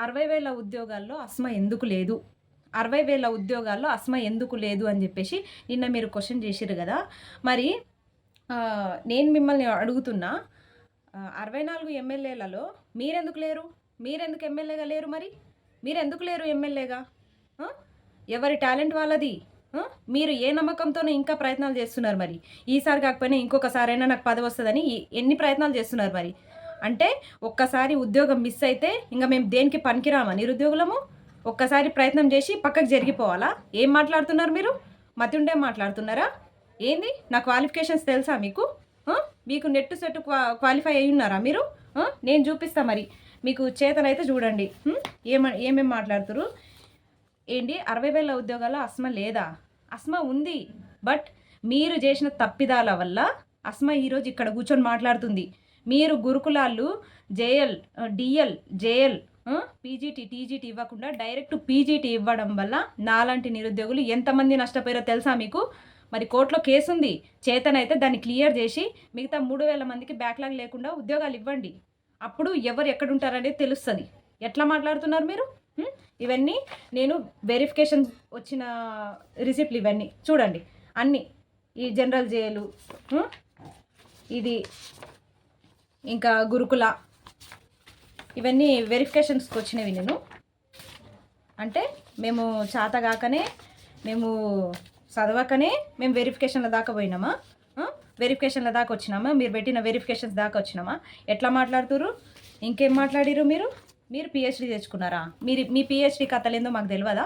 60,000 ఉద్యోగాల్లో అస్మా ఎందుకు లేదు? 60,000 ఉద్యోగాల్లో అస్మా ఎందుకు లేదు అని జెప్పేసి నిన్న మీరు క్వెషన్ జేసిర్రు గదా! మరి నేను మిమ్మల్ని అడుగుతున్నా 64 ఎమ్మెల్యేలలో మీరెందుకు లేరు? మీరెందుకు ఎమ్మెల్యేగా లేరు మరి? మీరెందుకు లేరు ఎమ్మెల్యేగా? ఆ! ఎవరి టాలెంట్ వాళ్ళది. ఆ! మీరు ఏ నమ్మకంతోనో ఇంకా ప్రయత్నాలు జేస్తున్నారు మరి. ఈసారి కాకపోయినా ఇంకొకసారైనా నాకు పదవొస్తదని ఎన్ని ప్రయత్నాలు జేస్తున్నారు మరి? అంటే ఒక్కసారి ఉద్యోగం మిస్ అయితే ఇంక మేము దేనికి పనికిరామా నిరుద్యోగులము? ఒక్కసారి ప్రయత్నం జేసి పక్కకు జరిగిపోవాలా? ఏం మాట్లాడుతున్నారు మీరు? మతుండే మాట్లాడుతున్నారా? ఏంది? నా క్వాలిఫికేషన్స్ తెలుసా మీకు? ఆ! మీకు నెట్, సెట్ క్వాలిఫై అయ్యున్నారా మీరు? ఆ! నేను జూపిస్తా మరి. మీకు చేతనైతే జూడండి. ఏమేం మాట్లాడుతుర్రు? ఏంటి 60,000 ఉద్యోగాల్లో అస్మా లేదా? అస్మా ఉంది. బట్ మీరు చేసిన తప్పిదాల వల్ల అస్మా ఈరోజు ఇక్కడ కూర్చొని మాట్లాడుతుంది. మీరు గురుకులాలు JL, DL, JL, PGT, TGT ఇవ్వకుండా డైరెక్ట్ పీజీటీ ఇవ్వడం వల్ల నాలాంటి నిరుద్యోగులు ఎంతమంది నష్టపోయారో తెలుసా మీకు? మరి కోర్టులో కేసుంది. చేతనైతే దాన్ని క్లియర్ చేసి మిగతా 3,000 మందికి బ్యాక్‌లాగ్ లేకుండా ఉద్యోగాలు ఇవ్వండి. అప్పుడు ఎవరు ఎక్కడుంటారనేది తెలుస్తది. ఎట్లా మాట్లాడుతున్నారు మీరు? ఇవన్నీ నేను వెరిఫికేషన్ వచ్చిన రిసిప్ట్‌లు ఇవన్నీ. చూడండి. అన్నీ. ఈ జనరల్ జేఏలు, ఇది ఇంకా గురుకుల ఇవన్నీ వెరిఫికేషన్స్‌కి వచ్చినవి నేను. అంటే మేము చేతగాకనే, మేము చదవకనే మేము వెరిఫికేషన్ల దాకా పోయినామా? వెరిఫికేషన్ల దాకా వచ్చినామా? మీరు పెట్టిన వెరిఫికేషన్స్ దాకా వచ్చినామా? ఎట్లా మాట్లాడుతుర్రు? ఇంకేం మాట్లాడిర్రు మీరు? మీరు పీహెచ్‌డీ తెచ్చుకున్నారా? మీ పీహెచ్‌డీ కథలేందో మాకు తెలవదా?